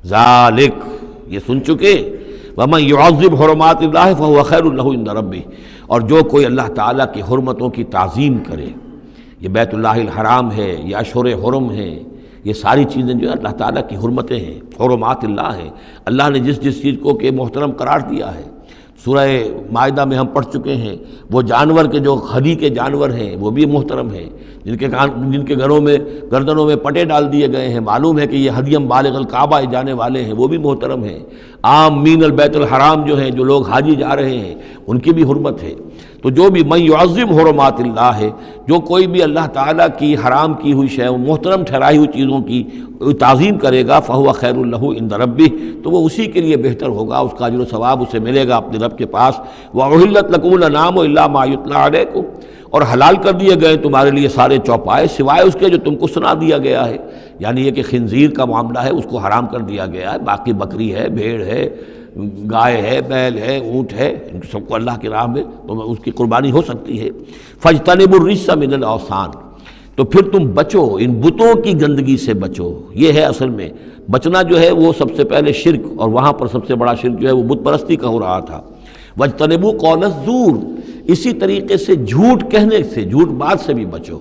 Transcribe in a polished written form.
ذالک یہ سن چکے، ومن یعظم حرمات اللہ فہو خیر لہ عند ربہ، اور جو کوئی اللہ تعالیٰ کی حرمتوں کی تعظیم کرے، یہ بیت اللہ الحرام ہے، یہ اشہر حرم ہے، یہ ساری چیزیں جو ہے اللہ تعالیٰ کی حرمتیں ہیں، حرمات اللہ ہیں، اللہ نے جس جس چیز کو کہ محترم قرار دیا ہے۔ سورہ مائدہ میں ہم پڑھ چکے ہیں، وہ جانور کے جو خدی کے جانور ہیں وہ بھی محترم ہیں، جن کے گھروں میں گردنوں میں پٹے ڈال دیے گئے ہیں، معلوم ہے کہ یہ ہدیم بالغ الکعبہ جانے والے ہیں، وہ بھی محترم ہیں۔ عام مین البیت الحرام جو ہیں، جو لوگ حاجی جا رہے ہیں، ان کی بھی حرمت ہے۔ تو جو بھی من یعظم حرمات اللہ ہے، جو کوئی بھی اللہ تعالیٰ کی حرام کی ہوئی شے، محترم ٹھہرائی ہوئی چیزوں کی تعظیم کرے گا، فہو خیر لہ عند ربہ، تو وہ اسی کے لیے بہتر ہوگا، اس کا اجر و ثواب اسے ملے گا اپنے رب کے پاس۔ وَأُحِلَّتْ لَكُمُ الْأَنْعَامُ إِلَّا مَا يُتْلَىٰ عَلَيْكُمْ، اور حلال کر دیے گئے تمہارے لیے سارے چوپائے سوائے اس کے جو تم کو سنا دیا گیا ہے، یعنی یہ کہ خنزیر کا معاملہ ہے، اس کو حرام کر دیا گیا ہے، باقی بکری ہے، بھیڑ ہے، گائے ہے، بیل ہے، اونٹ ہے، ان سب کو اللہ کی راہ میں تو اس کی قربانی ہو سکتی ہے۔ فَاجْتَنِبُوا الرِّجْسَ مِنَ الْأَوْثَانِ، تو پھر تم بچو، ان بتوں کی گندگی سے بچو۔ یہ ہے اصل میں بچنا جو ہے وہ سب سے پہلے شرک، اور وہاں پر سب سے بڑا شرک جو ہے وہ بت پرستی کا ہو رہا تھا۔ وَاجْتَنِبُوا قَوْلَ الزُّورِ، اسی طریقے سے جھوٹ کہنے سے، جھوٹ بات سے بھی بچو۔